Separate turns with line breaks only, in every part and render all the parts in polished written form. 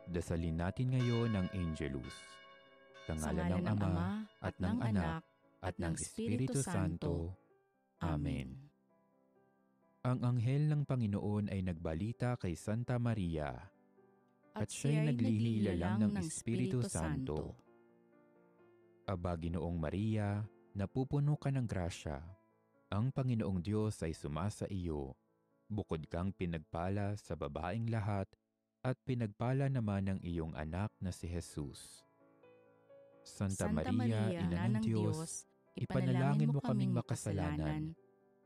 Dasalin natin ngayon ang Angelus. Sa ngalan ng Ama, at ng Anak, at ng Espiritu Santo. Amen. Ang anghel ng Panginoon ay nagbalita kay Santa Maria, at siya'y naglihila ng Espiritu Santo. Aba, Ginoong Maria, napupuno ka ng grasya. Ang Panginoong Diyos ay sumasa iyo. Bukod kang pinagpala sa babaeng lahat, at pinagpala naman ang iyong anak na si Jesus. Santa Maria, Ina ng Diyos, ipanalangin mo kaming makasalanan,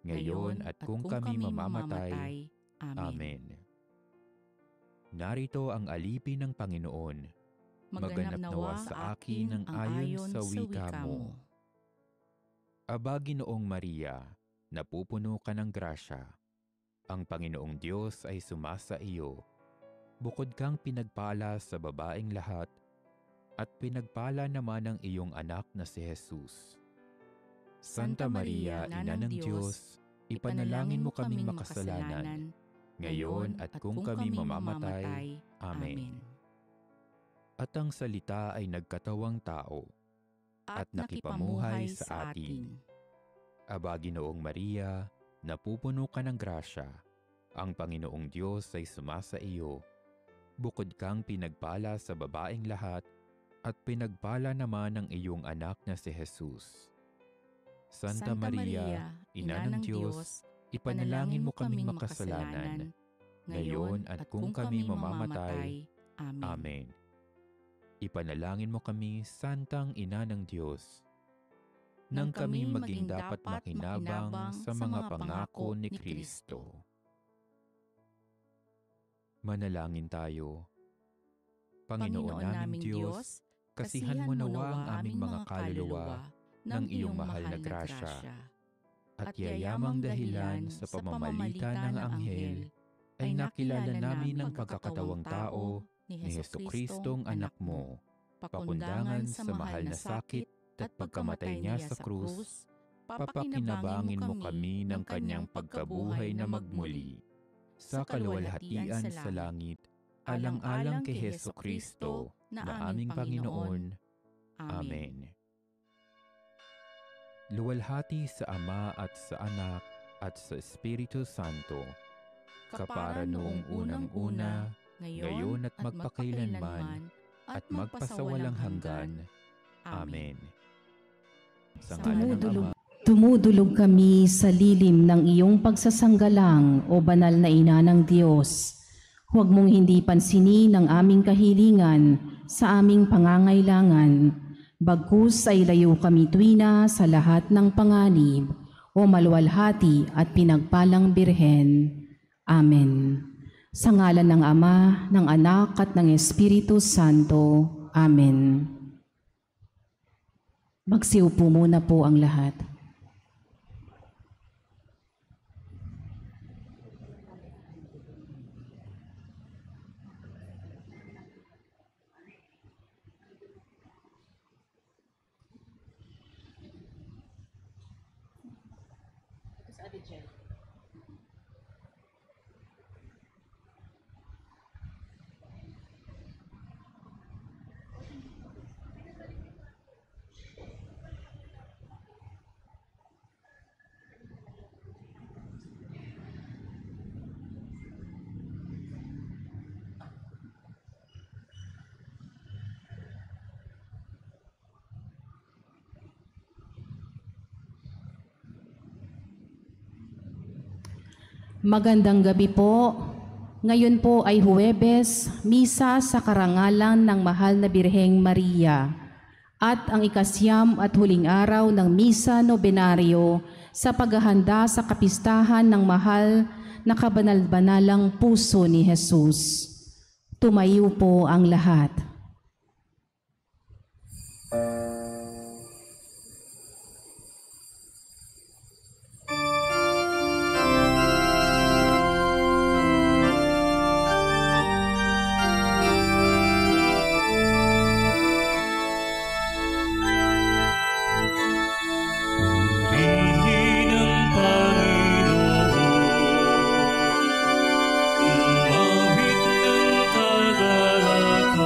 ngayon at kung kami mamamatay. Amen. Narito ang alipin ng Panginoon. Maganap nawa sa akin ang ayon sa wika mo. Aba, Ginoong Maria, napupuno ka ng grasya. Ang Panginoong Diyos ay sumasa iyo. Bukod kang pinagpala sa babaeng lahat, at pinagpala naman ang iyong anak na si Jesus. Santa Maria, Ina ng Diyos, ipanalangin mo kaming makasalanan, ngayon at kung kami mamamatay. Amen. At ang salita ay nagkatawang tao, at nakipamuhay sa atin. Aba, Ginoong Maria, napupuno ka ng grasya. Ang Panginoong Diyos ay sumasa iyo. Bukod kang pinagpala sa babaeng lahat, at pinagpala naman ang iyong anak na si Jesus. Santa Maria, Ina ng Diyos, ipanalangin mo kaming makasalanan, ngayon at kung kami mamamatay. Amen. Ipanalangin mo kami, Santang Ina ng Diyos, nang kami maging dapat makinabang sa mga pangako ni Kristo. Manalangin tayo. Panginoon naming Diyos, kasihan mo nawa ang aming mga kaluluwa ng iyong mahal na grasya, at yayamang dahilan sa pamamagitan ng anghel ay nakilala namin ang pagkakatawang tao ni Jesucristong anak mo, pakundangan sa mahal na sakit at pagkamatay niya sa krus, papakinabangin mo kami ng kanyang pagkabuhay na magmuli sa kaluwalhatian sa langit, alang-alang kay Jesucristo na aming Panginoon. Amen. Luwalhati sa Ama at sa Anak at sa Espiritu Santo, kapara noong unang-una, ngayon at magpakailanman, at magpasawalang hanggan. Amen. Sa ngalan ng Ama,
Tumudulog kami sa lilim ng iyong pagsasanggalang, o banal na Ina ng Diyos. Huwag mong hindi pansinin ang aming kahilingan sa aming pangangailangan. Bagkus ay layo kami tuwina sa lahat ng panganib, o maluwalhati at pinagpalang Birhen. Amen. Sa ngalan ng Ama, ng Anak at ng Espiritu Santo. Amen. Magsiupo muna po ang lahat. Magandang gabi po. Ngayon po ay Huwebes, Misa sa karangalan ng Mahal na Birheng Maria, at ang ikasyam at huling araw ng Misa Nobenaryo sa paghahanda sa kapistahan ng mahal na kabanal-banalang puso ni Jesus. Tumayo po ang lahat.
Umawit ng kagalakan.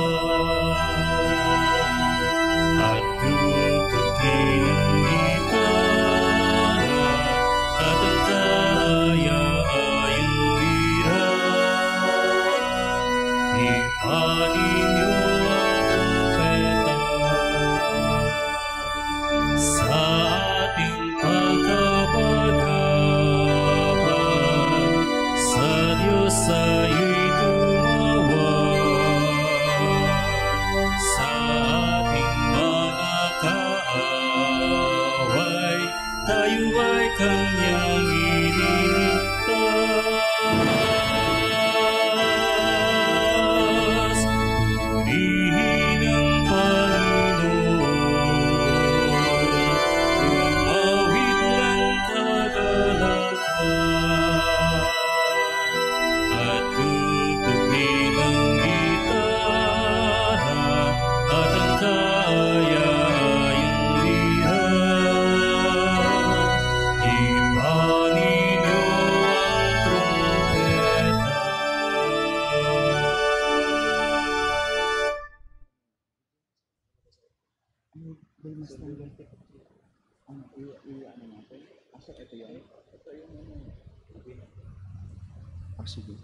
Sige.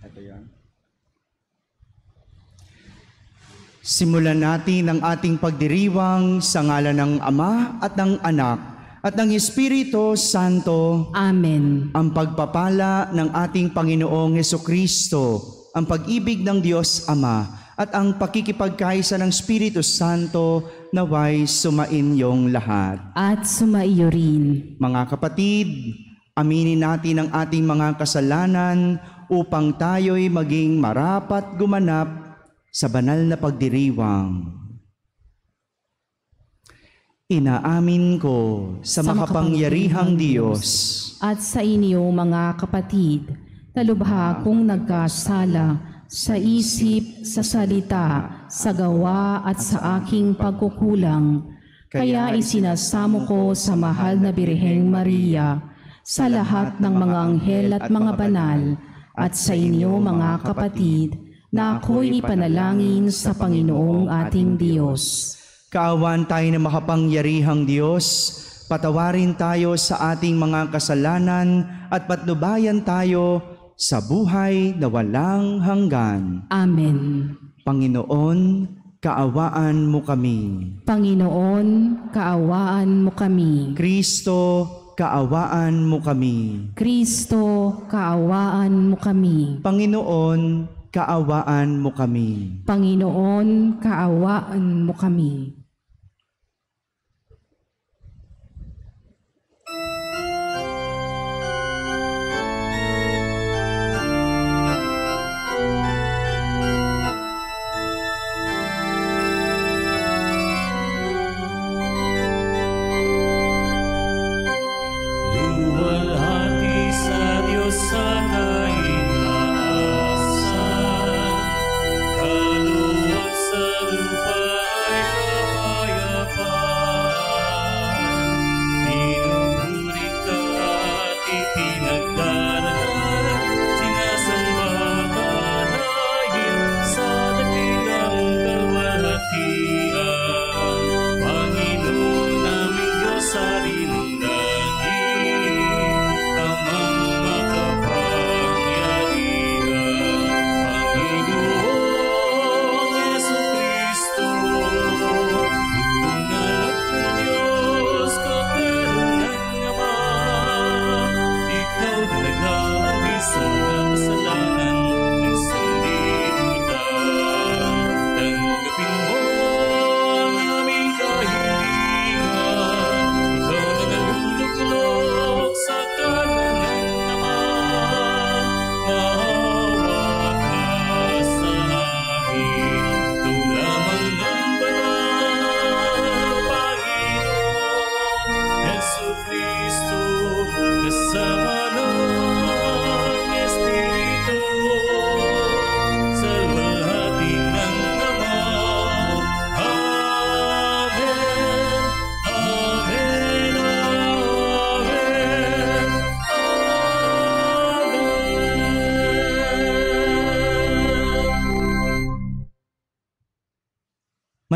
Ito yan. Simulan natin ang ating pagdiriwang sa ngalan ng Ama at ng Anak at ng Espiritu Santo.
Amen.
Ang pagpapala ng ating Panginoong Hesukristo, ang pag-ibig ng Diyos Ama at ang pakikipagkaisa ng Espiritu Santo naway sumainyong lahat.
At sumaiyo rin.
Mga kapatid, aminin natin ang ating mga kasalanan upang tayo'y maging marapat gumanap sa banal na pagdiriwang. Inaamin ko sa makapangyarihang Diyos
at sa inyo mga kapatid, na lubha kong nagkasala sa isip, sa salita, sa gawa at sa aking pagkukulang. Kaya isinasamo ko sa mahal na Birheng Maria, sa lahat ng mga anghel at mga banal, at sa inyo mga kapatid, na ako'y ipanalangin sa Panginoong ating Diyos.
Kaawaan tayo ng makapangyarihang Diyos, patawarin tayo sa ating mga kasalanan at patnubayan tayo sa buhay na walang hanggan.
Amen.
Panginoon, kaawaan mo kami.
Panginoon, kaawaan mo kami.
Kristo, kaawaan mo kami.
Kristo, kaawaan mo kami.
Panginoon, kaawaan mo kami.
Panginoon, kaawaan mo kami.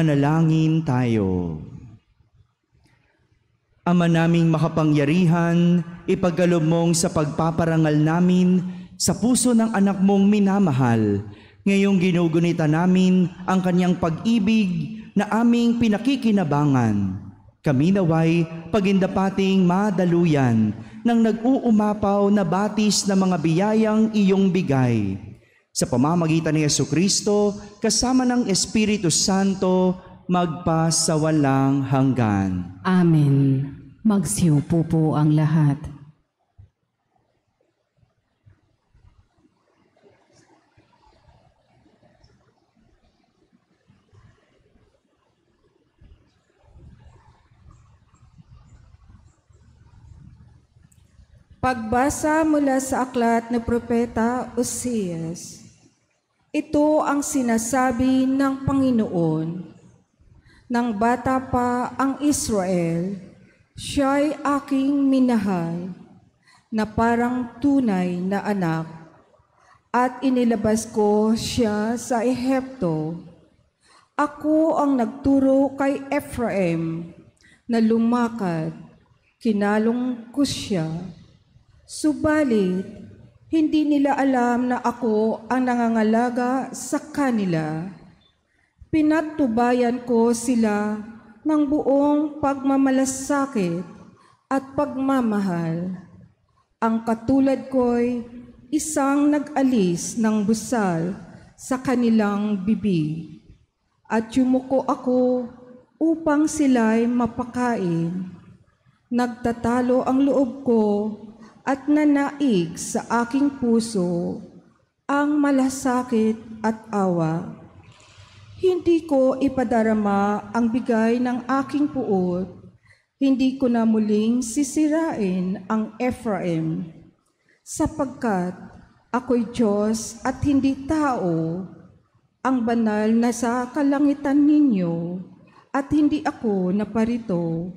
Manalangin tayo. Ama naming makapangyarihan, ipagkaloob mong sa pagpaparangal namin sa puso ng anak mong minamahal, Ngayong ginugunita namin ang kanyang pag-ibig na aming pinakikinabangan. Kami naway pagindapating madaluyan ng nag-uumapaw na batis na mga biyayang iyong bigay. Sa pamamagitan ni Jesucristo, kasama ng Espiritu Santo, magpasawalang hanggan.
Amen. Magsiupo po ang lahat.
Pagbasa mula sa aklat ni Propeta Oseas. Ito ang sinasabi ng Panginoon. Nang bata pa ang Israel, siya'y aking minahal na parang tunay na anak, at inilabas ko siya sa Ehipto. Ako ang nagturo kay Ephraim na lumakad, kinalong ko siya. Subalit, hindi nila alam na ako ang nangangalaga sa kanila. Pinatubayan ko sila ng buong pagmamalasakit at pagmamahal. Ang katulad ko'y isang nag-alis ng busal sa kanilang bibig, at yumuko ako upang sila'y mapakain. Nagtatalo ang loob ko at nanaig sa aking puso ang malasakit at awa. Hindi ko ipadarama ang bigay ng aking puot, hindi ko na muling sisirain ang Ephraim, sapagkat ako'y Diyos at hindi tao, ang banal na sa kalangitan ninyo, at hindi ako naparito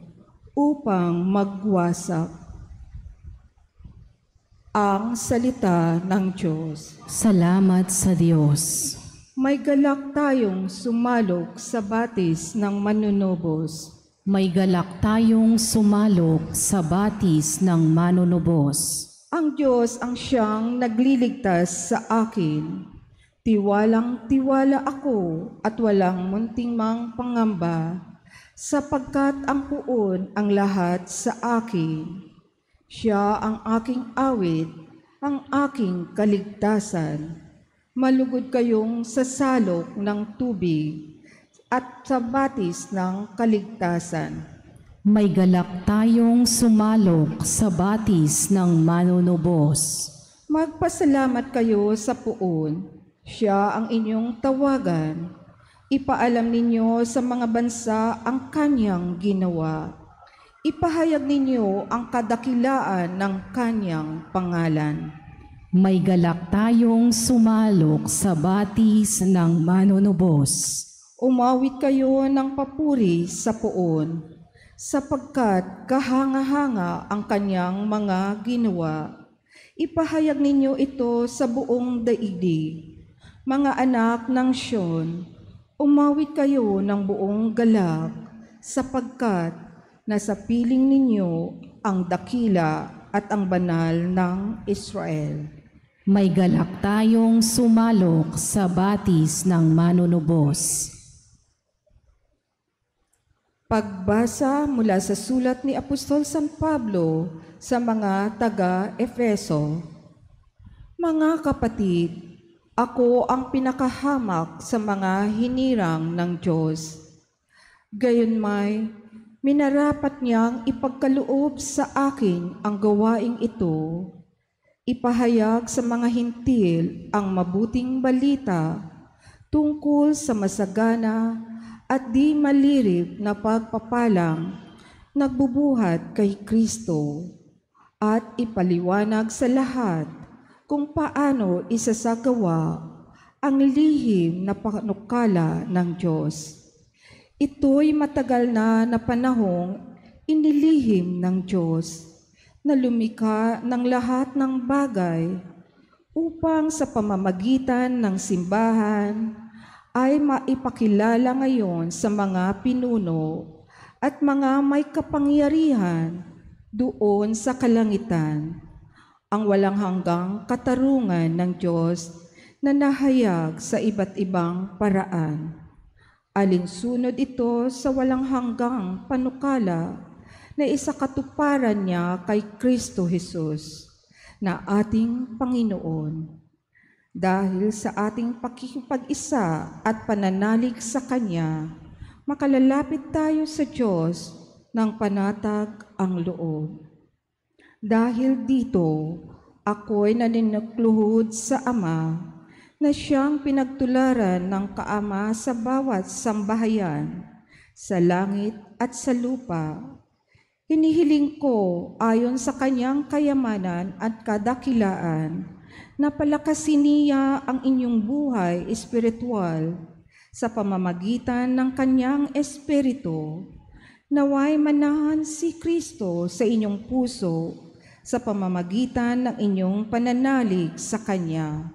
upang magwasak. Ang salita ng Diyos.
Salamat sa Diyos.
May galak tayong sumalok sa batis ng manunubos.
May galak tayong sumalok sa batis ng manunubos.
Ang Diyos ang siyang nagliligtas sa akin. Tiwalang-tiwala ako at walang munting mang pangamba, sapagkat ang puon ang lahat sa akin. Siya ang aking awit, ang aking kaligtasan. Malugod kayong sa salok ng tubig at sa batis ng kaligtasan.
May galak tayong sumalok sa batis ng manunubos.
Magpasalamat kayo sa puon. Siya ang inyong tawagan. Ipaalam ninyo sa mga bansa ang kanyang ginawa. Ipahayag ninyo ang kadakilaan ng kanyang pangalan.
May galak tayong sumalok sa batis ng manunubos.
Umawit kayo ng papuri sa puon, sapagkat kahanga-hanga ang kanyang mga ginawa. Ipahayag ninyo ito sa buong daigdig. Mga anak ng Sion, umawit kayo ng buong galak, sapagkat nasa piling ninyo ang dakila at ang banal ng Israel.
May galak tayong sumalok sa batis ng manunubos.
Pagbasa mula sa sulat ni Apostol San Pablo sa mga taga-Efeso. Mga kapatid, ako ang pinakahamak sa mga hinirang ng Diyos. Gayunmay, minarapat niyang ipagkaloob sa akin ang gawaing ito, ipahayag sa mga hintil ang mabuting balita tungkol sa masagana at di malirip na pagpapalang nagbubuhat kay Kristo, at ipaliwanag sa lahat kung paano isasagawa ang lihim na panukala ng Diyos. Ito'y matagal na panahong inilihim ng Diyos na lumikha ng lahat ng bagay upang sa pamamagitan ng simbahan ay maipakilala ngayon sa mga pinuno at mga may kapangyarihan doon sa kalangitan ang walang hanggang katarungan ng Diyos na nahayag sa iba't ibang paraan. Alinsunod ito sa walang hanggang panukala na isakatuparan niya kay Kristo Jesus na ating Panginoon. Dahil sa ating pakikipag-isa at pananalig sa Kanya, makalalapit tayo sa Diyos ng panatag ang loob. Dahil dito, ako'y naninukluhod sa Ama na siyang pinagtularan ng Kaama sa bawat sambahayan, sa langit at sa lupa. Hinihiling ko ayon sa Kanyang kayamanan at kadakilaan na palakasin niya ang inyong buhay espiritual sa pamamagitan ng Kanyang Espiritu. Naway manahan si Kristo sa inyong puso sa pamamagitan ng inyong pananalig sa Kanya,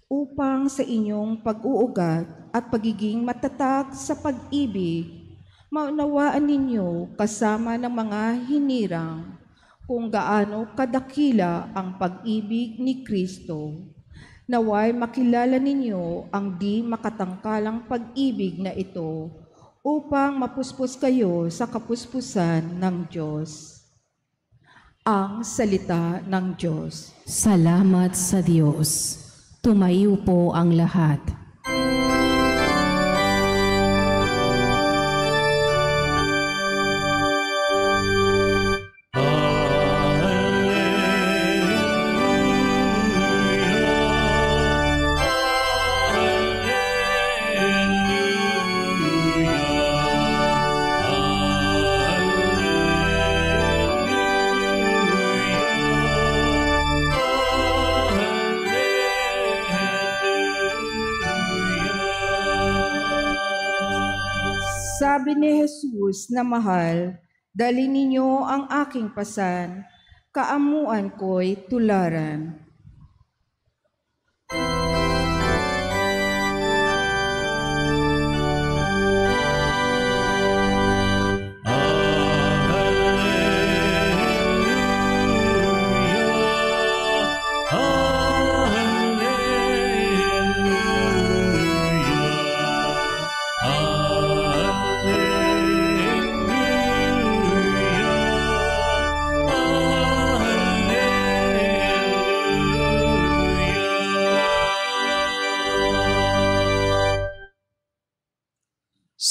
upang sa inyong pag-uugat at pagiging matatag sa pag-ibig, maunawaan ninyo kasama ng mga hinirang kung gaano kadakila ang pag-ibig ni Kristo. Naway makilala ninyo ang di makatangkalang pag-ibig na ito upang mapuspos kayo sa kapuspusan ng Diyos. Ang salita ng Diyos.
Salamat sa Diyos. Tumayo po ang lahat.
Sabi ni Jesus na mahal, dali ninyo ang aking pasan, kaamuan ko'y tularan.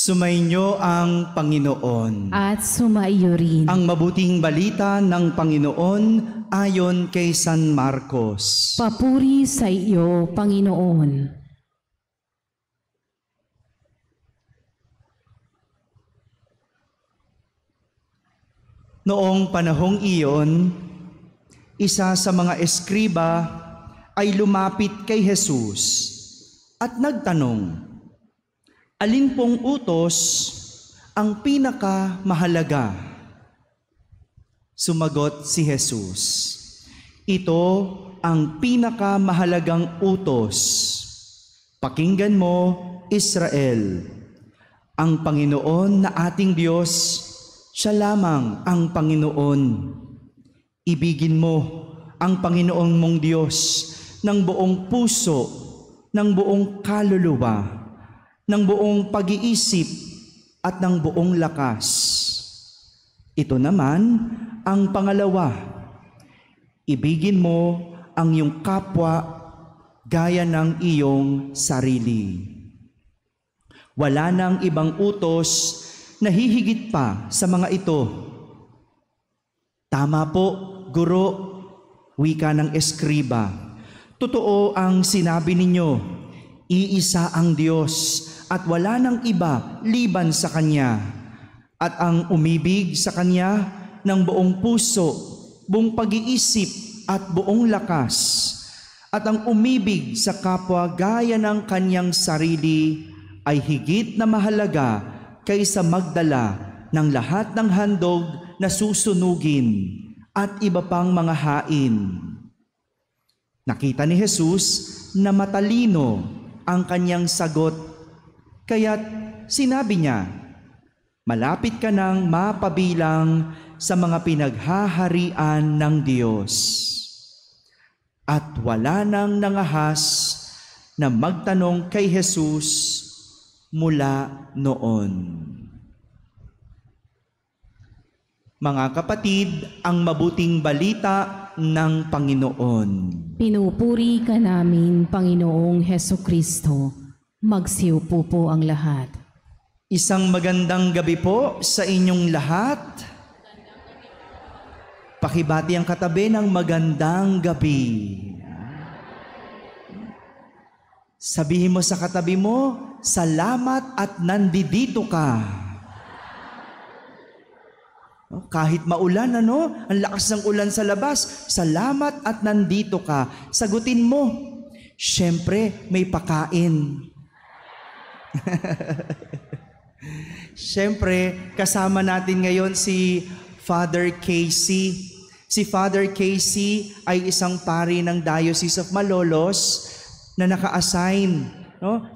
Sumainyo ang Panginoon.
At sumaiyo rin.
Ang mabuting balita ng Panginoon ayon kay San Marcos.
Papuri sa iyo, Panginoon.
Noong panahong iyon, isa sa mga eskriba ay lumapit kay Jesus at nagtanong, alin pong utos ang pinakamahalaga? Sumagot si Jesus, ito ang pinakamahalagang utos. Pakinggan mo, Israel, ang Panginoon na ating Diyos, siya lamang ang Panginoon. Ibigin mo ang Panginoon mong Diyos ng buong puso, ng buong kaluluwa, ng buong pag-iisip at ng buong lakas. Ito naman ang pangalawa. Ibigin mo ang iyong kapwa gaya ng iyong sarili. Wala nang ibang utos na hihigit pa sa mga ito. Tama po, Guro, wika ng eskriba. Totoo ang sinabi ninyo, iisa ang Diyos at wala nang iba liban sa Kanya. At ang umibig sa Kanya ng buong puso, buong pag-iisip at buong lakas, at ang umibig sa kapwa gaya ng kanyang sarili ay higit na mahalaga kaysa magdala ng lahat ng handog na susunugin at iba pang mga hain. Nakita ni Jesus na matalino ang kanyang sagot, kaya't sinabi niya, malapit ka nang mapabilang sa mga pinaghaharian ng Diyos. At wala nang nangahas na magtanong kay Jesus mula noon. Mga kapatid, ang mabuting balita ng Panginoon.
Pinupuri ka namin, Panginoong Hesukristo. Magsiupo po ang lahat.
Isang magandang gabi po sa inyong lahat. Pakibati ang katabi ng magandang gabi. Sabihin mo sa katabi mo, salamat at nandito ka. Kahit maulan, ano? Ang lakas ng ulan sa labas, salamat at nandito ka. Sagutin mo, syempre may pakain. Syempre, kasama natin ngayon si Father Casey. Si Father Casey ay isang pari ng Diocese of Malolos na naka-assign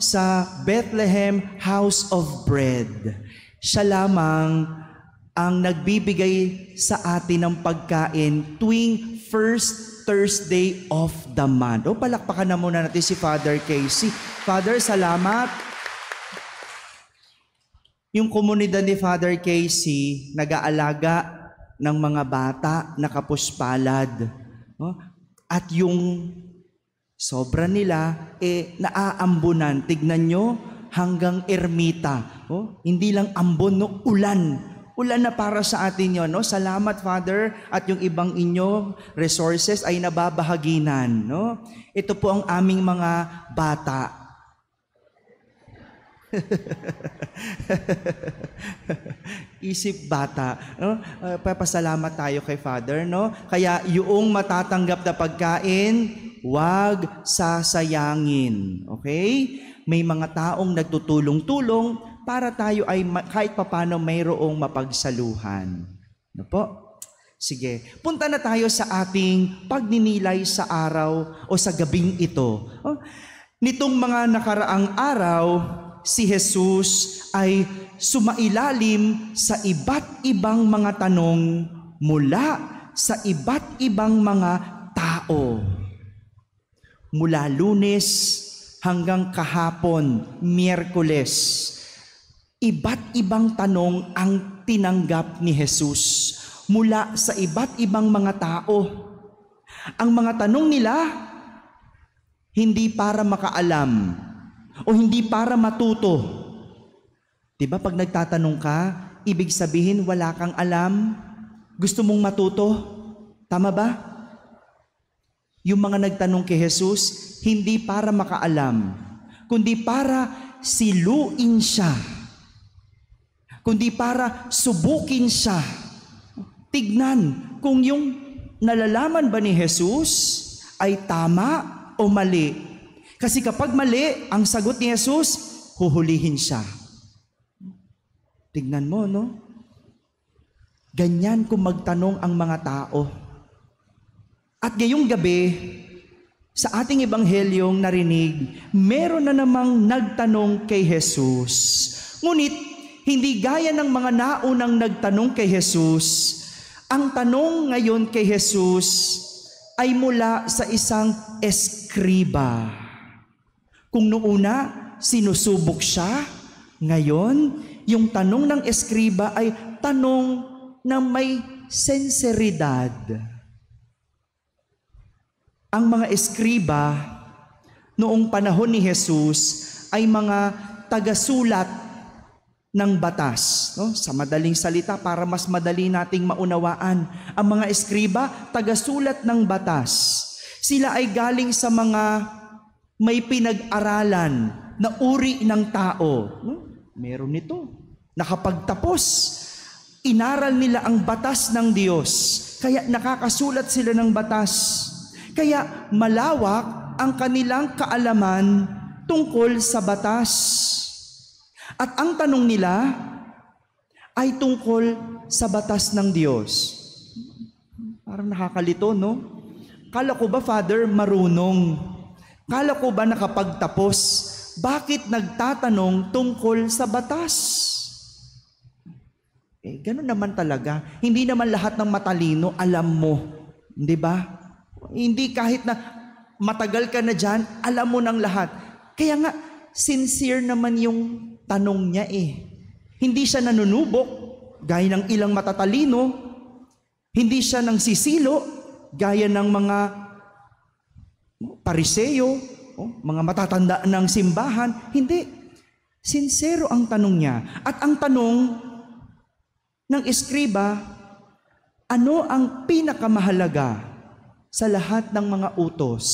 sa Bethlehem House of Bread. Siya lamang ang nagbibigay sa atin ng pagkain tuwing first Thursday of the month. Palakpakan na muna natin si Father Casey. Father, salamat. Yung komunidad ni Father Casey, nag-aalaga ng mga bata na kapuspalad. At yung sobra nila, naaambunan. Tignan nyo, hanggang ermita. Hindi lang ambon, ulan. Ulan na para sa atin yun. Salamat, Father. At yung ibang inyo resources ay nababahaginan. Ito po ang aming mga bata. Isip bata. Papasalamat tayo kay Father. Kaya yung matatanggap na pagkain, huwag sasayangin. Okay? May mga taong nagtutulong-tulong para tayo ay kahit papano mayroong mapagsaluhan. Ano po? Sige, punta na tayo sa ating pagninilay sa araw o sa gabing ito. Nitong mga nakaraang araw, si Jesus ay sumailalim sa iba't ibang mga tanong mula sa iba't ibang mga tao. Mula Lunes hanggang kahapon, Miyerkules, iba't ibang tanong ang tinanggap ni Jesus mula sa iba't ibang mga tao. Ang mga tanong nila, hindi para makaalam o hindi para matuto. Diba pag nagtatanong ka, ibig sabihin wala kang alam, gusto mong matuto? Tama ba? Yung mga nagtanong kay Jesus, hindi para makaalam, kundi para siluin siya. Kundi para subukin siya. Tignan kung yung nalalaman ba ni Jesus ay tama o mali. Kasi kapag mali, ang sagot ni Jesus, huhulihin siya. Tignan mo, Ganyan kung magtanong ang mga tao. At ngayong gabi, sa ating ebanghelyong narinig, meron na namang nagtanong kay Jesus. Ngunit, hindi gaya ng mga naunang nagtanong kay Jesus, ang tanong ngayon kay Jesus ay mula sa isang eskriba. Kung noona, sinusubok siya, ngayon, yung tanong ng eskriba ay tanong na may senseridad. Ang mga eskriba noong panahon ni Jesus ay mga tagasulat ng batas. Sa madaling salita, para mas madali nating maunawaan, ang mga eskriba, tagasulat ng batas. Sila ay galing sa mga may pinag-aralan na uri ng tao. Meron nito. Nakapagtapos, inaral nila ang batas ng Diyos. Kaya nakakasulat sila ng batas. Kaya malawak ang kanilang kaalaman tungkol sa batas. At ang tanong nila ay tungkol sa batas ng Diyos. Parang nakakalito, Kala ko ba, Father, marunong? Kala ko ba nakapagtapos? Bakit nagtatanong tungkol sa batas? Ganun naman talaga. Hindi naman lahat ng matalino alam mo. Di ba? Hindi kahit na matagal ka na dyan, alam mo ng lahat. Kaya nga, sincere naman yung tanong niya eh. Hindi siya nanunubok, gaya ng ilang matatalino. Hindi siya nang sisilo, gaya ng mga Pariseo, mga matatanda ng simbahan. Hindi. Sincero ang tanong niya. At ang tanong ng eskriba, ano ang pinakamahalaga sa lahat ng mga utos?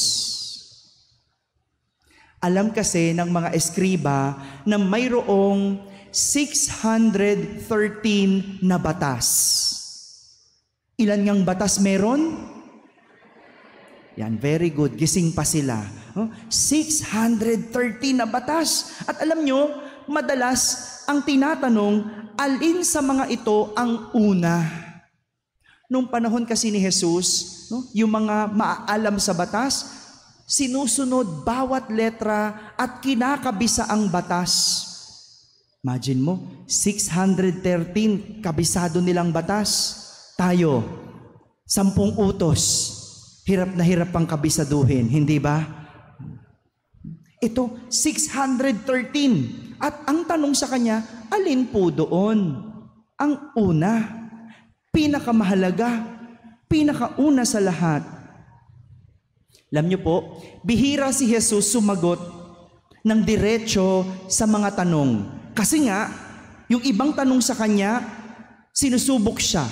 Alam kasi ng mga eskriba na mayroong 613 na batas. Ilan ngang batas meron? Yan, very good. Gising pa sila. 613 na batas. At alam nyo, madalas ang tinatanong, alin sa mga ito ang una? Nung panahon kasi ni Jesus, yung mga maaalam sa batas, sinusunod bawat letra at kinakabisa ang batas. Imagine mo, 613 kabisado nilang batas. Tayo, 10 utos. Hirap na hirap pang kabisaduhin, hindi ba? Ito, 613. At ang tanong sa kanya, alin po doon? Ang una, pinakamahalaga, pinakauna sa lahat. Alam niyo po, bihira si Jesus sumagot ng diretso sa mga tanong. Kasi nga, yung ibang tanong sa kanya, sinusubok siya.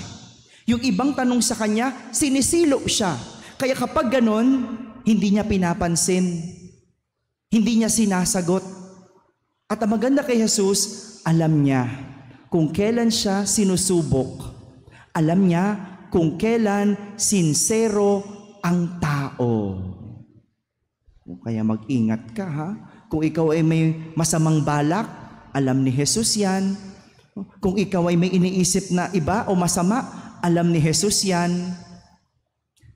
Yung ibang tanong sa kanya, sinisilo siya. Kaya kapag ganon, hindi niya pinapansin. Hindi niya sinasagot. At ang maganda kay Jesus, alam niya kung kailan siya sinusubok. Alam niya kung kailan sincero ang tao. Kaya mag-ingat ka ha. Kung ikaw ay may masamang balak, alam ni Jesus yan. Kung ikaw ay may iniisip na iba o masama, alam ni Jesus yan.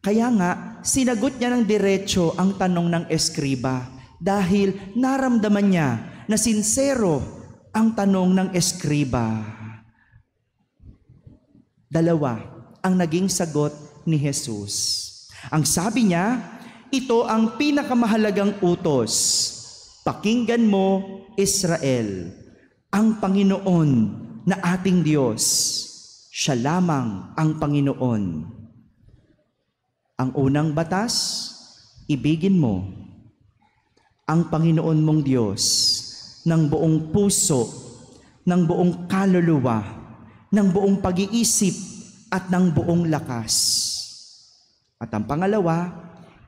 Kaya nga, sinagot niya ng diretso ang tanong ng eskriba dahil naramdaman niya na sincero ang tanong ng eskriba. Dalawa ang naging sagot ni Jesus. Ang sabi niya, ito ang pinakamahalagang utos. Pakinggan mo, Israel, ang Panginoon na ating Diyos. Siya lamang ang Panginoon. Ang unang batas, ibigin mo ang Panginoon mong Diyos ng buong puso, ng buong kaluluwa, ng buong pag-iisip at ng buong lakas. At ang pangalawa,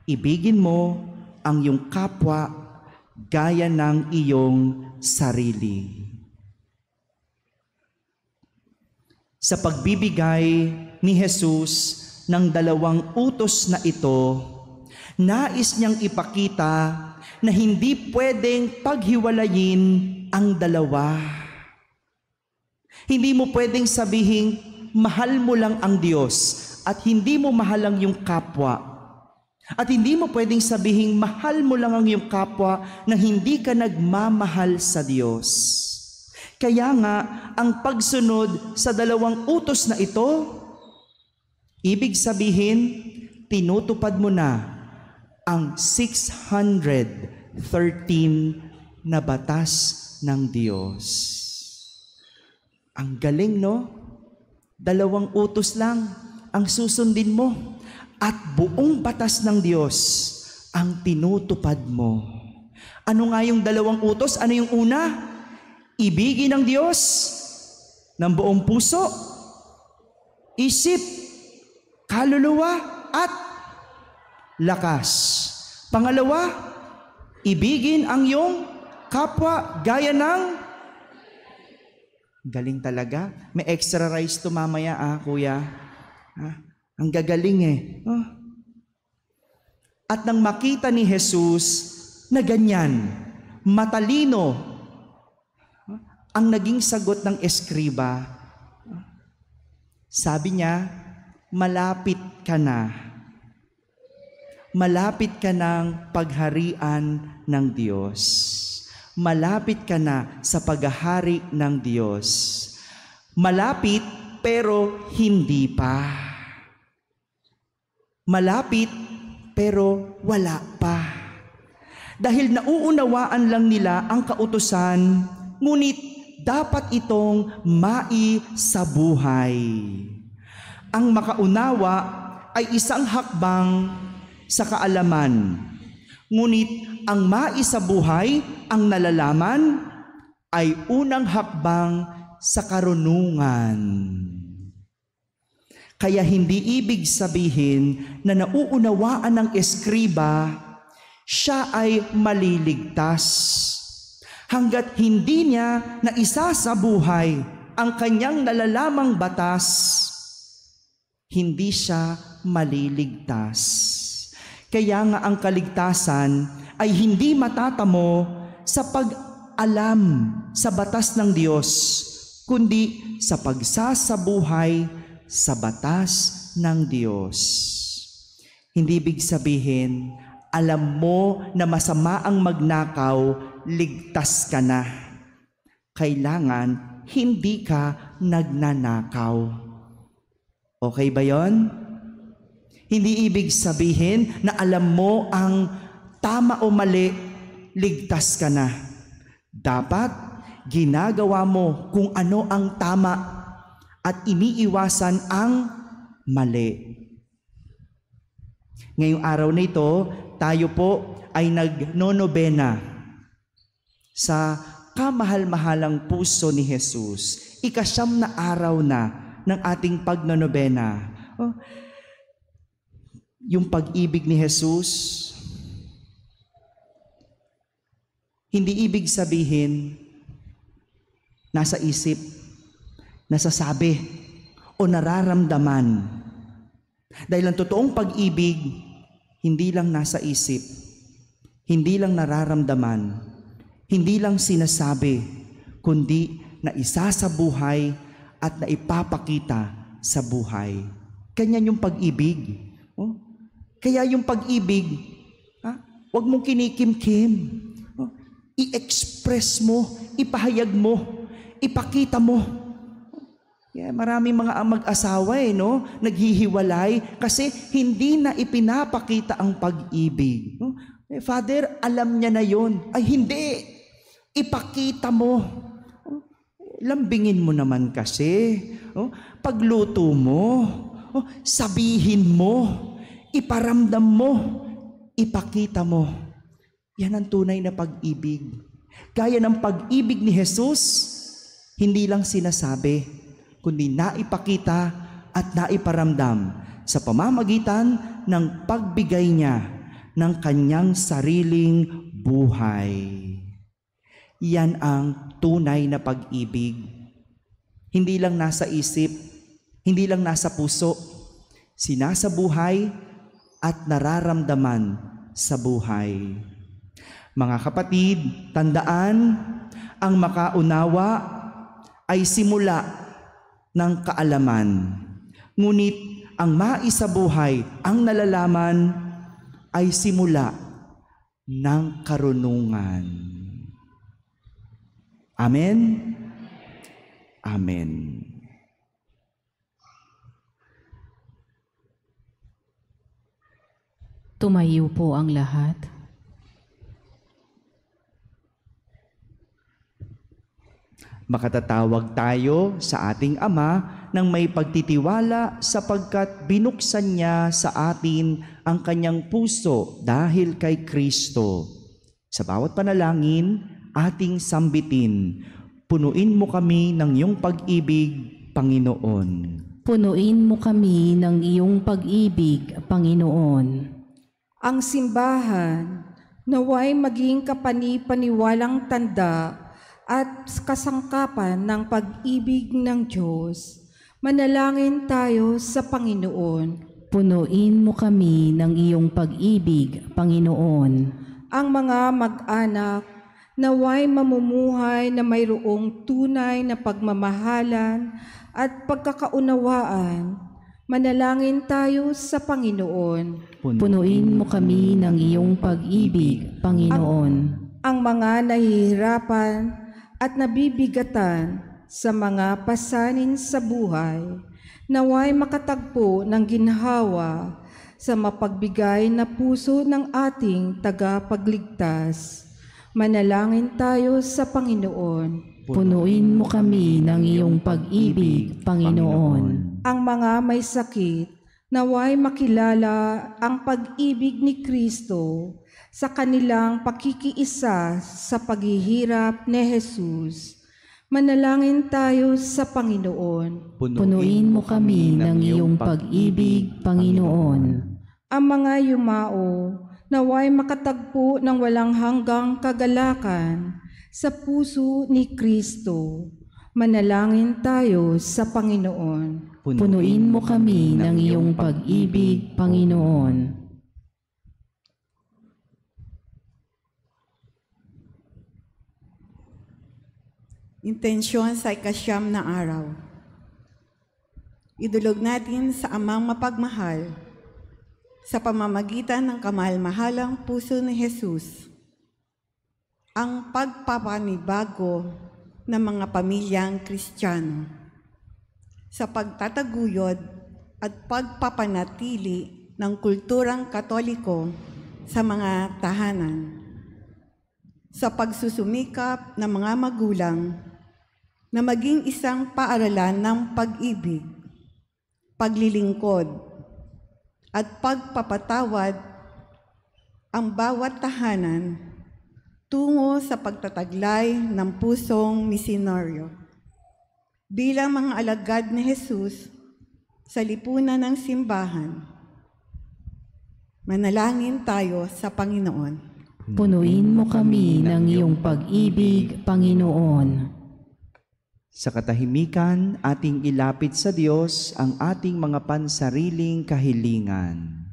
ibigin mo ang iyong kapwa gaya ng iyong sarili. Sa pagbibigay ni Jesus ng dalawang utos na ito, nais niyang ipakita na hindi pwedeng paghiwalayin ang dalawa. Hindi mo pwedeng sabihin, mahal mo lang ang Diyos at hindi mo mahal ang iyong kapwa. At hindi mo pwedeng sabihin, mahal mo lang ang iyong kapwa na hindi ka nagmamahal sa Diyos. Kaya nga, ang pagsunod sa dalawang utos na ito, ibig sabihin, tinutupad mo na ang 613 na batas ng Diyos. Ang galing, no? Dalawang utos lang ang susundin mo at buong batas ng Diyos ang tinutupad mo. Ano nga yung dalawang utos? Ano yung una? Ibigin ang Diyos ng buong puso, isip, kaluluwa, at lakas. Pangalawa, ibigin ang iyong kapwa gaya ng galing talaga. May extra rice to mamaya kuya. Ang gagaling At nang makita ni Jesus na ganyan, matalino ang naging sagot ng eskriba, sabi niya, malapit ka na. Malapit ka ng pagharian ng Diyos. Malapit ka na sa paghahari ng Diyos. Malapit pero hindi pa. Malapit pero wala pa. Dahil nauunawaan lang nila ang kautusan, ngunit dapat itong maisabuhay. Ang makaunawa ay isang hakbang sa kaalaman, ngunit ang maisabuhay, ang nalalaman, ay unang hakbang sa karunungan. Kaya hindi ibig sabihin na nauunawaan ng eskriba, siya ay maliligtas. Hanggat hindi niya naisasabuhay ang kanyang nalalamang batas, hindi siya maliligtas. Kaya nga ang kaligtasan ay hindi matatamo sa pag-alam sa batas ng Diyos, kundi sa pagsasabuhay sa batas ng Diyos. Hindi ibig sabihin, alam mo na masama ang magnakaw, ligtas ka na. Kailangan hindi ka nagnanakaw. Okay ba yon? Hindi ibig sabihin na alam mo ang tama o mali, ligtas ka na. Dapat ginagawa mo kung ano ang tama at iniiwasan ang mali. Ngayong araw na ito, tayo po ay nagnonobena sa kamahal-mahalang puso ni Jesus. 9 na araw na ng ating pagnonobena. Yung pag-ibig ni Jesus, hindi ibig sabihin nasa isip, nasasabi o nararamdaman. Dahil ang totoong pag-ibig, hindi lang nasa isip, hindi lang nararamdaman, hindi lang sinasabi, kundi na isasabuhay at na ipapakita sa buhay. Ganyan yung pag-ibig. Kaya yung pag-ibig, huwag mong kinikimkim. I-express mo, ipahayag mo, ipakita mo. Yeah, maraming mga mag-asawa naghihiwalay kasi hindi na ipinapakita ang pag-ibig. Father, alam niya na yon. Ay hindi, ipakita mo. Lambingin mo naman kasi. Pagluto mo, sabihin mo, iparamdam mo, ipakita mo. Yan ang tunay na pag-ibig. Gaya ng pag-ibig ni Jesus, hindi lang sinasabi, kundi naipakita at naiparamdam sa pamamagitan ng pagbigay niya ng kanyang sariling buhay. Yan ang tunay na pag-ibig. Hindi lang nasa isip, hindi lang nasa puso, sinasabuhay at nararamdaman sa buhay. Mga kapatid, tandaan, ang makaunawa ay simula ng kaalaman. Ngunit ang maisabuhay, ang nalalaman, ay simula ng karunungan. Amen? Amen.
Tumayo po ang lahat.
Makatatawag tayo sa ating Ama ng may pagtitiwala sapagkat binuksan niya sa atin ang kanyang puso dahil kay Kristo. Sa bawat panalangin, ating sambitin, punuin mo kami ng iyong pag-ibig, Panginoon.
Punuin mo kami ng iyong pag-ibig, Panginoon.
Ang simbahan naway maging kapani-paniwalang tanda at kasangkapan ng pag-ibig ng Diyos. Manalangin tayo sa Panginoon.
Punuin mo kami ng iyong pag-ibig, Panginoon.
Ang mga mag-anak naway mamumuhay na mayroong tunay na pagmamahalan at pagkakaunawaan. Manalangin tayo sa Panginoon.
Punuin mo kami ng iyong pag-ibig, Panginoon.
Ang mga nahihirapan at nabibigatan sa mga pasanin sa buhay, naway makatagpo ng ginhawa sa mapagbigay na puso ng ating tagapagligtas. Manalangin tayo sa Panginoon.
Punuin mo kami ng iyong pag-ibig, Panginoon.
Ang mga may sakit, naway makilala ang pag-ibig ni Kristo sa kanilang pakikiisa sa paghihirap ni Jesus. Manalangin tayo sa Panginoon.
Punuin mo kami ng iyong pag-ibig, Panginoon.
Ang mga yumao, naway makatagpo ng walang hanggang kagalakan sa puso ni Kristo. Manalangin tayo sa Panginoon.
Punuin mo kami ng iyong pag-ibig, Panginoon.
Intensyon sa ikasyam na araw. Idulog natin sa Amang mapagmahal sa pamamagitan ng kamahal-mahalang puso ni Jesus ang pagpapanibago ng mga pamilyang Kristiyano sa pagtataguyod at pagpapanatili ng kulturang Katoliko sa mga tahanan, sa pagsusumikap ng mga magulang na maging isang paaralan ng pag-ibig, paglilingkod, at pagpapatawad ang bawat tahanan tungo sa pagtataglay ng pusong misionaryo. Bilang mga alagad ni Jesus sa lipunan ng simbahan, manalangin tayo sa Panginoon.
Punuin mo kami ng iyong pag-ibig, Panginoon.
Sa katahimikan, ating ilapit sa Diyos ang ating mga pansariling kahilingan.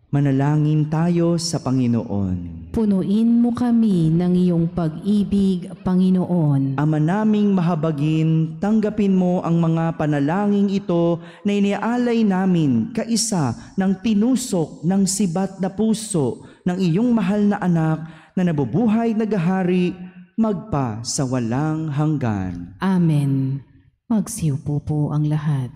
Manalangin tayo sa Panginoon.
Punuin mo kami ng iyong pag-ibig, Panginoon.
Ama naming mahabagin, tanggapin mo ang mga panalangin ito na iniaalay namin kaisa ng tinusok ng sibat na puso ng iyong mahal na anak na nabubuhay nagahari magpa sa walang hanggan.
Amen. Magsiupo po ang lahat.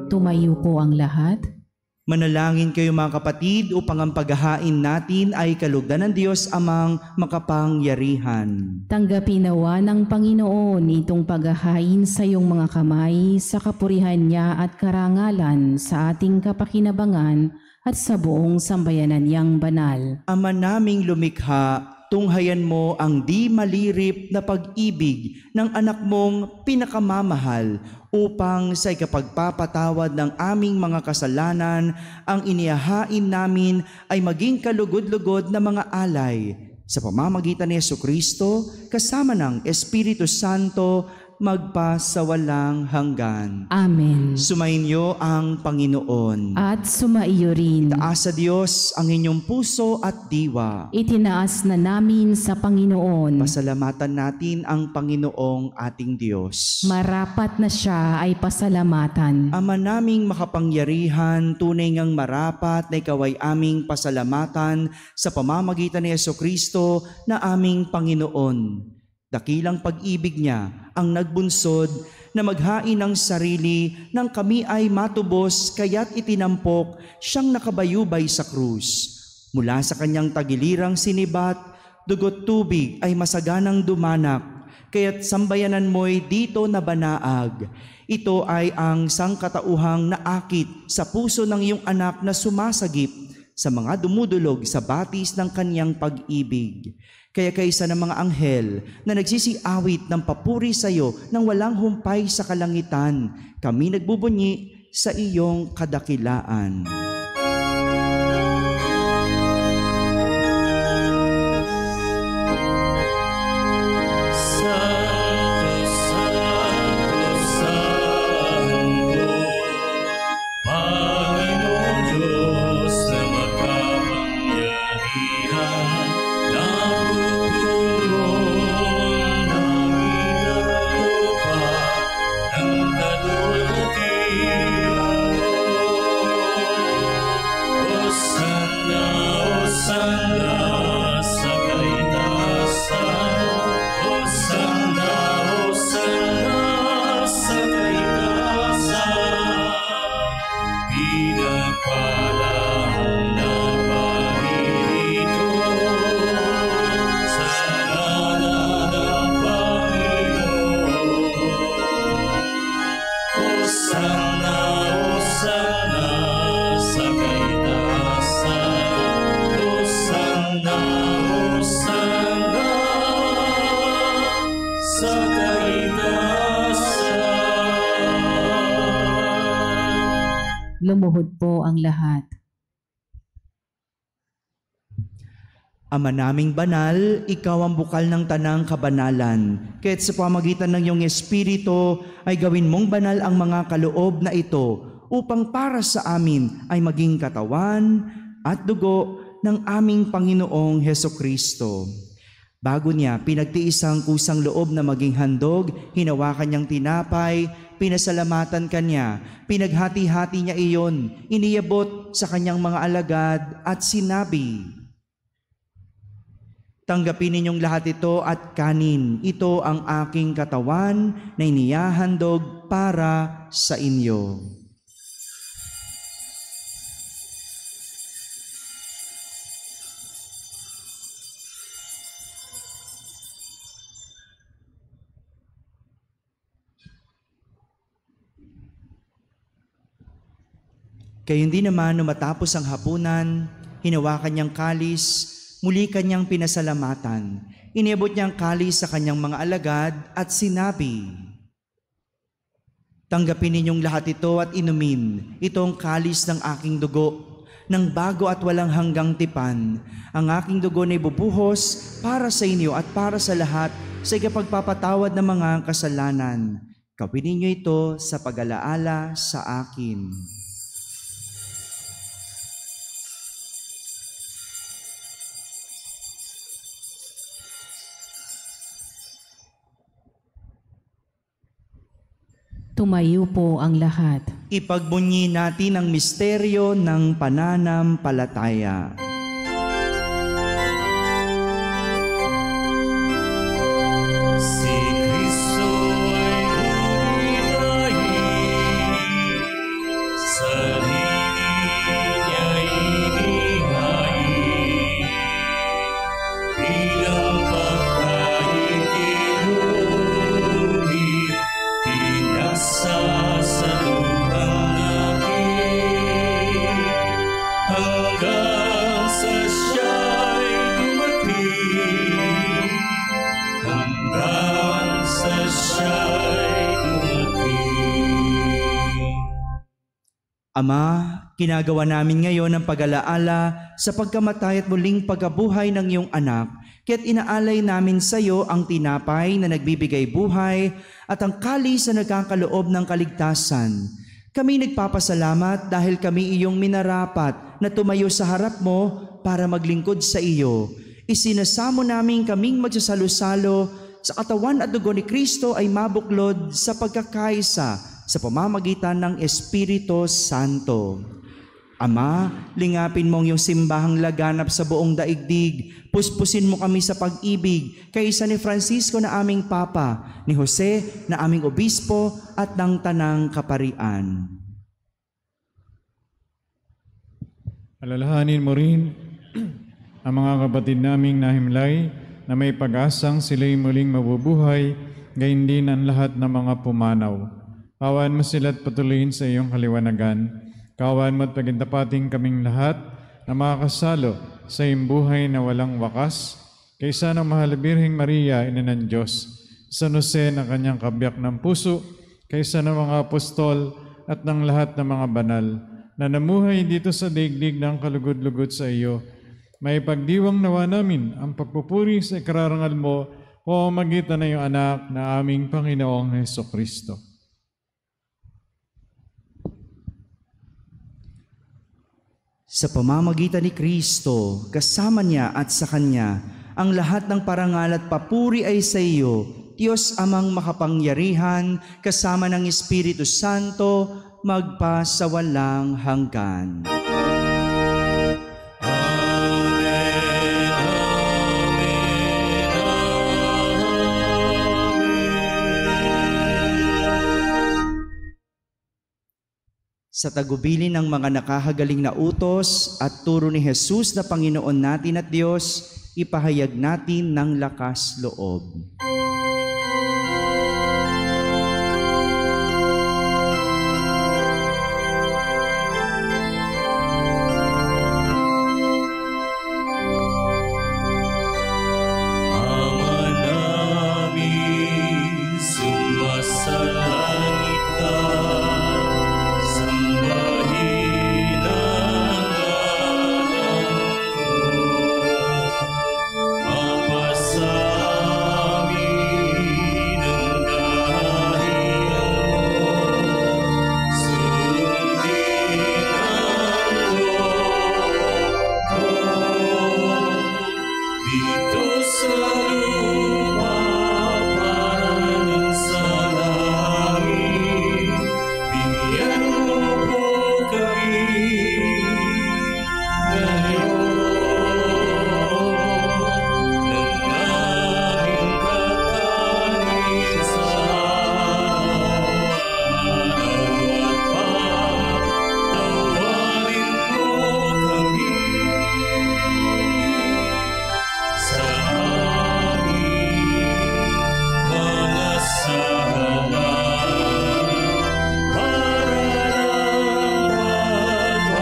Tumayo po ang lahat.
Manalangin kayo mga kapatid upang ang paghahain natin ay kalugdan ng Diyos amang makapangyarihan.
Tanggapin nawa ng Panginoon itong paghahain sa iyong mga kamay sa kapurihan niya at karangalan sa ating kapakinabangan at sa buong sambayanan niyang banal.
Ama naming lumikha, tunghayan mo ang di malirip na pag-ibig ng anak mong pinakamamahal upang sa ikapagpapatawad ng aming mga kasalanan, ang inihahain namin ay maging kalugod-lugod na mga alay. Sa pamamagitan ni Jesucristo, kasama ng Espiritu Santo, magpa sa walang hanggan.
Amen.
Sumainyo ang Panginoon.
At sumaiyo rin.
Taas sa Diyos ang inyong puso at diwa.
Itinaas na namin sa Panginoon.
Pasalamatan natin ang Panginoong ating Diyos.
Marapat na siya ay pasalamatan.
Ama naming makapangyarihan, tunay ngang marapat na ikaw ay aming pasalamatan sa pamamagitan ni Jesucristo na aming Panginoon. Dakilang pag-ibig niya ang nagbunsod na maghain ng sarili nang kami ay matubos, kaya't itinampok siyang nakabayubay sa krus. Mula sa kanyang tagilirang sinibat, dugot tubig ay masaganang dumanak, kaya't sambayanan mo'y dito na banaag. Ito ay ang sangkatauhang naakit sa puso ng iyong anak na sumasagip sa mga dumudulog sa batis ng kanyang pag-ibig. Kaya kaysa ng mga anghel na nagsisiawit ng papuri sa iyo nang walang humpay sa kalangitan, kami nagbubunyi sa iyong kadakilaan.
Lumuhod po ang lahat.
Ama naming banal, ikaw ang bukal ng tanang kabanalan. Kaya't sa pamagitan ng iyong Espiritu ay gawin mong banal ang mga kaloob na ito upang para sa amin ay maging katawan at dugo ng aming Panginoong Hesukristo. Bago niya pinagtiis ang kusang loob na maging handog, hinawakan niyang tinapay, pinasalamatan kanya, pinaghati-hati niya iyon, iniyabot sa kanyang mga alagad at sinabi, "Tanggapin ninyong lahat ito at kanin. Ito ang aking katawan na inihahandog para sa inyo." Gayon din naman, nung matapos ang hapunan, hinawakan niyang kalis, muli kanyang pinasalamatan. Iniabot niyang kalis sa kanyang mga alagad at sinabi, "Tanggapin ninyong lahat ito at inumin. Ito ang kalis ng aking dugo, ng bago at walang hanggang tipan. Ang aking dugo na ibubuhos para sa inyo at para sa lahat sa ikapagpapatawad ng mga kasalanan. Gawin ninyo ito sa pag-alaala sa akin."
Tumayo po ang lahat.
Ipagbunyi natin ang misteryo ng pananampalataya.
Si Kristo ay lumitahi, sarili niya'y inihain, bilang pagkain tinuri, pinagsasaluhan natin hanggang
Ama, ginagawa namin ngayon ang pag-alaala sa pagkamatay at muling pagkabuhay ng iyong anak, kaya't inaalay namin sa iyo ang tinapay na nagbibigay buhay at ang kalis na nagkakaloob ng kaligtasan. Kami nagpapasalamat dahil kami iyong minarapat na tumayo sa harap mo para maglingkod sa iyo. Isinasamo namin kaming magsasalo-salo sa katawan at dugo ni Kristo ay mabuklod sa pagkakaisa sa pamamagitan ng Espiritu Santo. Ama, lingapin mo ang iyong simbahang laganap sa buong daigdig. Puspusin mo kami sa pag-ibig kaysa ni Francisco na aming Papa, ni Jose na aming Obispo at ng Tanang Kaparian.
Alalahanin mo rin ang mga kapatid naming nahimlay na may pag-asang sila'y muling mabubuhay, gayon din ang lahat ng mga pumanaw. Kawan mo sila at patuloyin sa iyong kaliwanagan. Kawan mo at pagintapating kaming lahat na makakasalo sa iyong buhay na walang wakas, kaysa ng mahal na Birheng Maria, Ina ng Diyos, San Jose na kanyang kabiyak ng puso, kaysa ng mga apostol at ng lahat ng mga banal, na namuhay dito sa daigdig ng kalugod-lugod sa iyo. May pagdiwang nawa namin ang pagpupuri sa ikararangal mo o magitan na iyong anak na aming Panginoong Hesukristo.
Sa pamamagitan ni Kristo, kasama niya at sa Kanya, ang lahat ng parangal at papuri ay sa iyo, Diyos Amang makapangyarihan, kasama ng Espiritu Santo, magpa sa walang hanggan. Sa tagubilin ng mga nakahagaling na utos at turo ni Jesus na Panginoon natin at Diyos, ipahayag natin ng lakas loob.
Ama namin, sumasalangit ka. Sambahin ang ngalan mo. Mapasamin ang kaharian mo. Sundin ang loob mo. Dito sa lupa parang sa langit, bigyan mo po kami ngayon ng aming kakanin sa araw at pagtawarin mo kami sa aming mga sala, para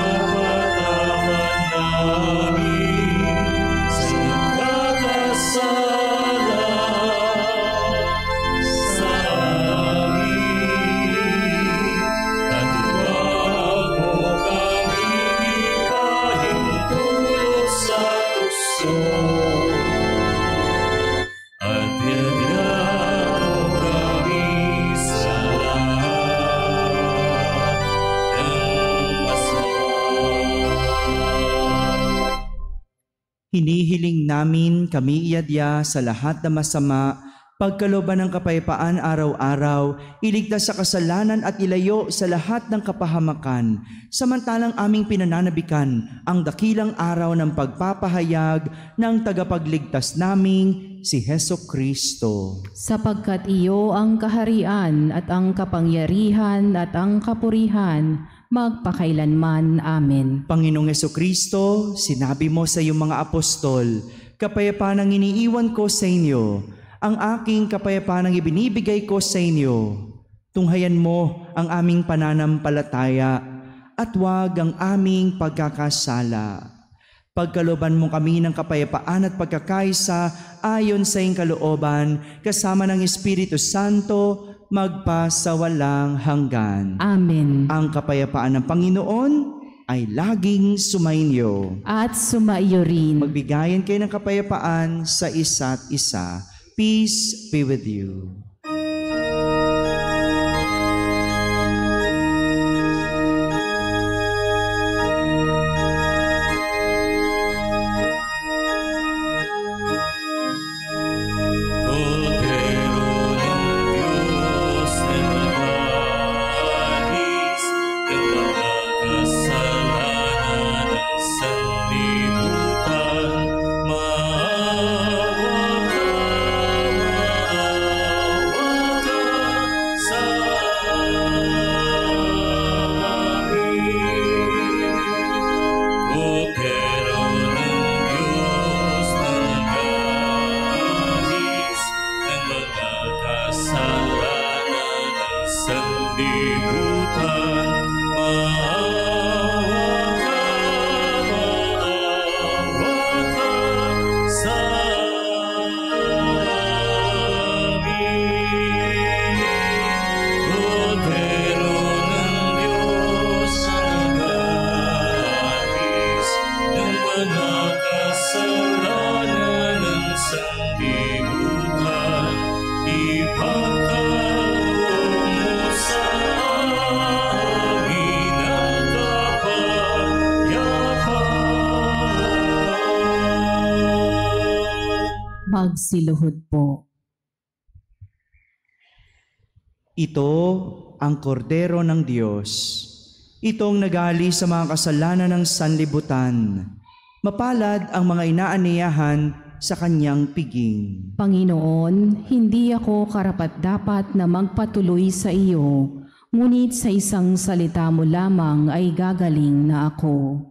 mapagpapataman namin sa nagkakasala sa amin. At huwag mo kaming ipahintulot sa tukso, at bigyan mo kami sa lahat ng masama.
Hinihiling namin kami iadya sa lahat na masama, pagkalooban ng kapayapaan araw-araw, iligtas sa kasalanan at ilayo sa lahat ng kapahamakan, samantalang aming pinananabikan ang dakilang araw ng pagpapahayag ng tagapagligtas naming si Hesukristo.
Sapagkat iyo ang kaharian at ang kapangyarihan at ang kapurihan, magpakailanman. Amen.
Panginoong Hesukristo, sinabi mo sa iyong mga apostol, kapayapaan ang iniiwan ko sa inyo, ang aking kapayapaan ang ibinibigay ko sa inyo. Tunghayan mo ang aming pananampalataya at huwag ang aming pagkakasala. Pagkalooban mo kami ng kapayapaan at pagkakaisa ayon sa iyong kalooban, kasama ng Espiritu Santo, magpasawalang hanggan.
Amen.
Ang kapayapaan ng Panginoon ay laging sumainyo.
At sumaiyo rin.
Magbigayan kayo ng kapayapaan sa isa't isa. Peace be with you.
Magsiluhod po.
Ito ang kordero ng Diyos. Itong nagali sa mga kasalanan ng sanlibutan. Mapalad ang mga inaaniyahan sa kanyang piging.
Panginoon, hindi ako karapat-dapat na magpatuloy sa iyo, ngunit sa isang salita mo lamang ay gagaling na ako.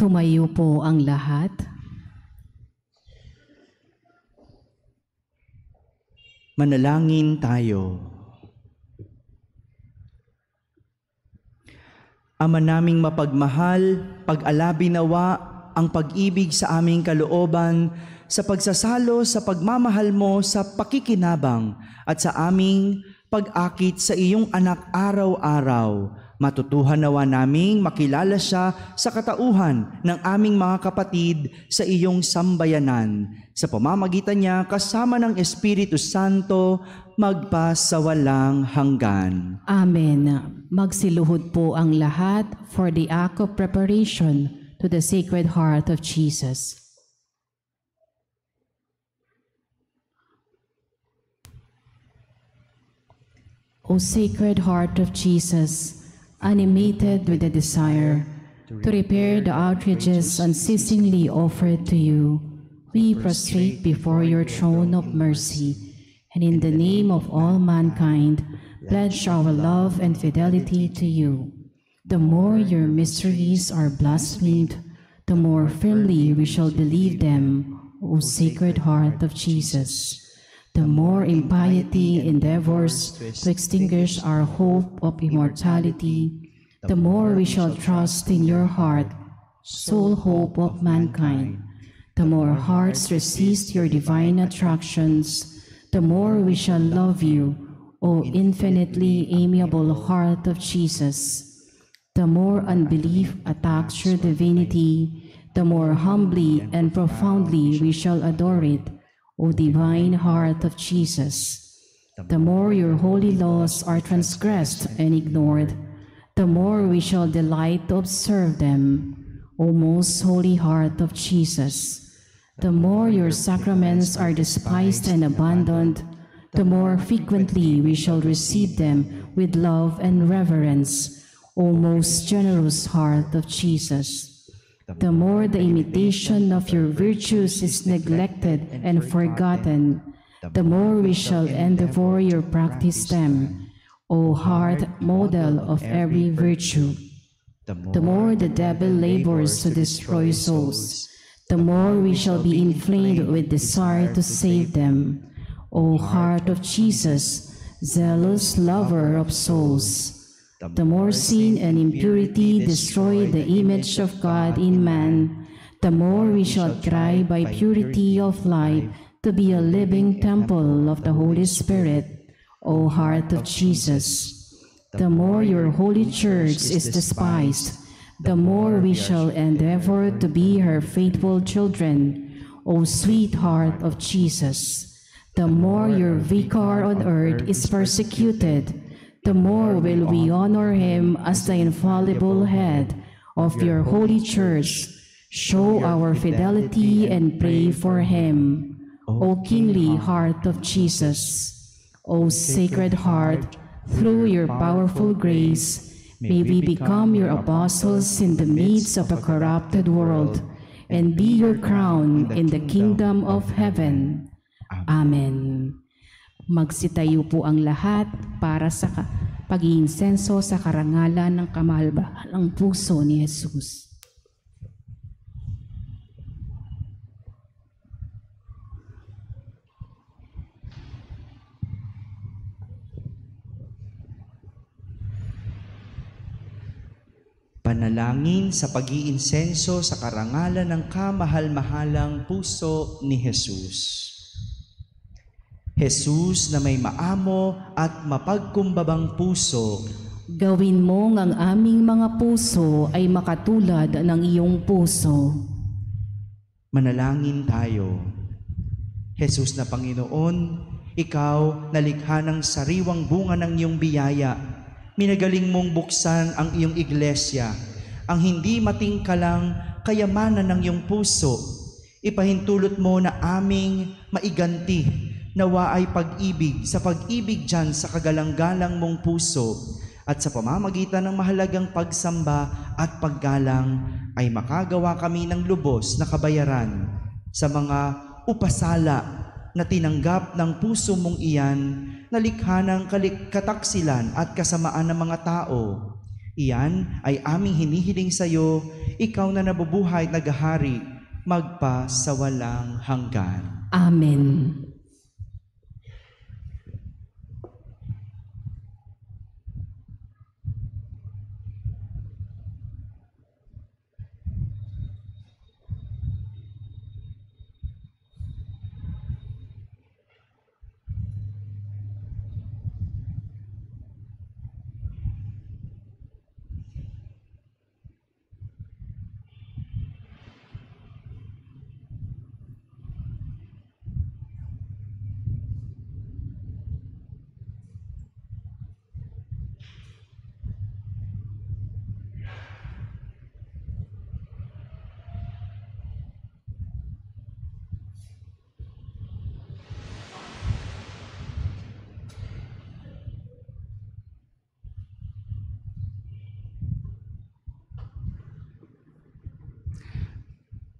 Tumayo po ang lahat.
Manalangin tayo. Ama naming mapagmahal, pag-alabi nawa ang pag-ibig sa aming kalooban sa pagsasalo sa pagmamahal mo sa pakikinabang at sa aming pag-akit sa iyong anak araw-araw. Matutuhan nawa naming makilala siya sa katauhan ng aming mga kapatid sa iyong sambayanan. Sa pamamagitan niya kasama ng Espiritu Santo, magpasawalang hanggan.
Amen. Magsiluhod po ang lahat for the act of preparation to the Sacred Heart of Jesus. O Sacred Heart of Jesus, animated with a desire to repair the outrages unceasingly offered to you, we prostrate before your throne of mercy, and in the name of all mankind, pledge our love and fidelity to you. The more your mysteries are blasphemed, the more firmly we shall believe them, O Sacred Heart of Jesus. The more impiety endeavors to extinguish our hope of immortality, the more we shall trust in your heart, sole hope of mankind. The more hearts resist your divine attractions, the more we shall love you, O infinitely amiable Heart of Jesus. The more unbelief attacks your divinity, the more humbly and profoundly we shall adore it, O divine Heart of Jesus. The more your holy laws are transgressed and ignored, the more we shall delight to observe them, O most holy Heart of Jesus. The more your sacraments are despised and abandoned, the more frequently we shall receive them with love and reverence, O most generous Heart of Jesus. The more the imitation of your virtues is neglected and forgotten, the more we shall endeavor to practice them, O heart model of every virtue. The more the devil labors to destroy souls, the more we shall be inflamed with desire to save them, O Heart of Jesus, zealous lover of souls. The more sin and impurity destroy the image of God in man, the more we shall try by purity of life to be a living temple of the Holy Spirit, O Heart of Jesus. The more your holy church is despised, the more we shall endeavor to be her faithful children, O sweet Heart of Jesus. The more your vicar on earth is persecuted, the more will we honor him as the infallible head of your holy church. Show our fidelity and pray for him, O kingly Heart of Jesus. O Sacred Heart, through your powerful grace, may we become your apostles in the midst of a corrupted world, and be your crown in the kingdom of heaven. Amen. Magsitayo po ang lahat para sa pag-iinsenso sa karangalan ng kamahal-mahalang puso ni Jesus.
Panalangin sa pag-iinsenso sa karangalan ng kamahal-mahalang puso ni Jesus. Jesus na may maamo at mapagkumbabang puso,
gawin mong ang aming mga puso ay makatulad ng iyong puso.
Manalangin tayo. Jesus na Panginoon, ikaw nalikha ng sariwang bunga ng iyong biyaya, minagaling mong buksan ang iyong iglesia, ang hindi matingkalang kayamanan ng iyong puso. Ipahintulot mo na aming maiganti, nawa ay pag-ibig sa pag-ibig dyan sa kagalang-galang mong puso, at sa pamamagitan ng mahalagang pagsamba at paggalang ay makagawa kami ng lubos na kabayaran sa mga upasala na tinanggap ng puso mong iyan, na likha ng kataksilan at kasamaan ng mga tao. Iyan ay aming hinihiling sa iyo, ikaw na nabubuhay at naghahari magpa sa walang hanggan.
Amen.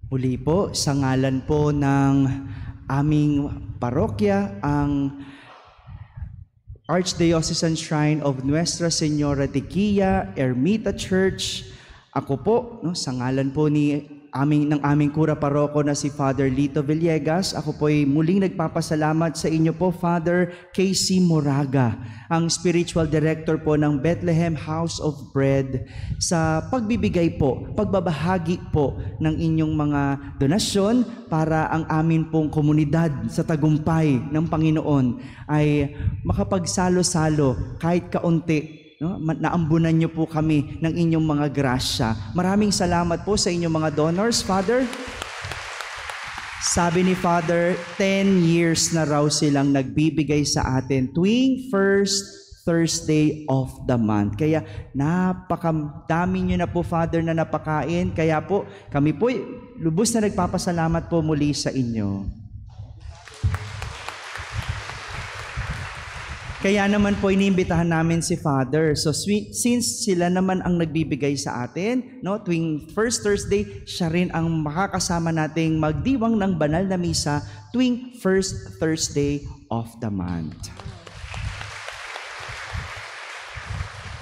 Muli po, sa ngalan po ng aming parokya, ang Archdiocesan Shrine of Nuestra Señora de Quilla, Ermita Church. Ako po, sa ngalan po ng aming kura paroko na si Father Lito Villegas, ako po ay muling nagpapasalamat sa inyo po, Father Casey Moraga, ang spiritual director po ng Bethlehem House of Bread, sa pagbibigay po, pagbabahagi po ng inyong mga donasyon para ang amin pong komunidad sa tagumpay ng Panginoon ay makapagsalo-salo kahit kaunti. Naambunan niyo po kami ng inyong mga grasya. Maraming salamat po sa inyong mga donors, Father. Sabi ni Father, 10 years na raw silang nagbibigay sa atin tuwing first Thursday of the month. Kaya napakadami niyo na po, Father, na napakain. Kaya po, kami po lubos na nagpapasalamat po muli sa inyo. Kaya naman po iniimbitahan namin si Father. So since sila naman ang nagbibigay sa atin, tuwing first Thursday, siya rin ang makakasama nating magdiwang ng banal na misa tuwing first Thursday of the month.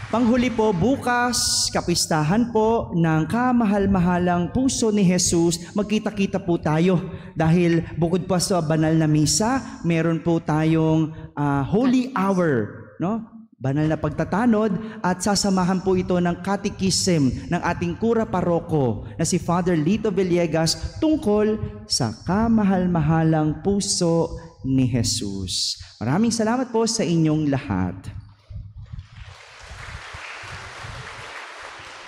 Panghuli po, bukas, kapistahan po ng kamahal-mahalang puso ni Jesus. Magkita-kita po tayo dahil bukod pa sa banal na misa, meron po tayong holy hour, banal na pagtatanod, at sasamahan po ito ng catechism ng ating kura paroko na si Father Lito Villegas tungkol sa kamahal-mahalang puso ni Jesus. Maraming salamat po sa inyong lahat.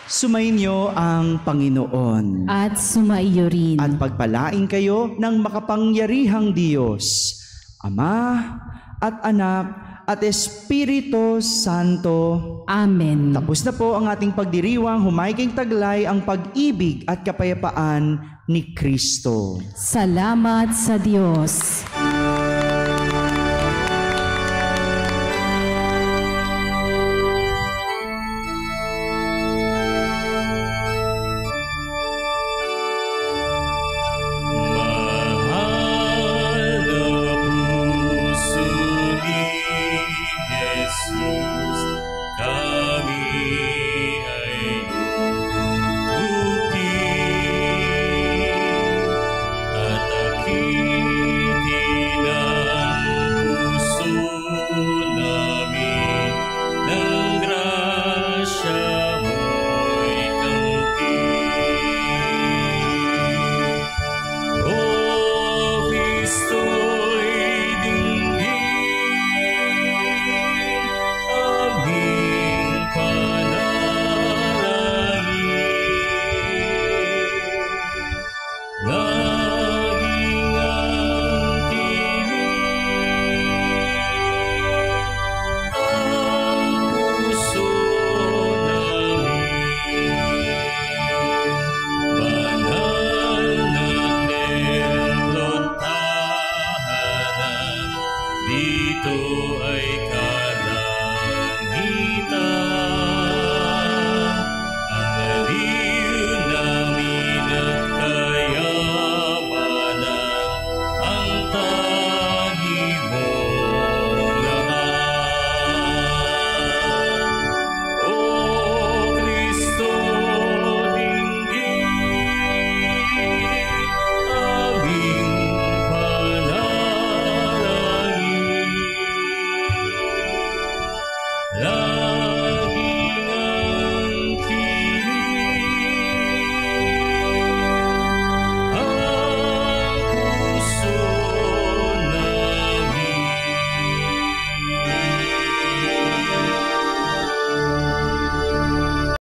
Sumainyo ang Panginoon.
At sumaiyo rin.
At pagpalain kayo ng makapangyarihang Diyos, Ama at Anak at Espiritu Santo.
Amen.
Tapos na po ang ating pagdiriwang, humayging taglay ang pag-ibig at kapayapaan ni Kristo.
Salamat sa Diyos.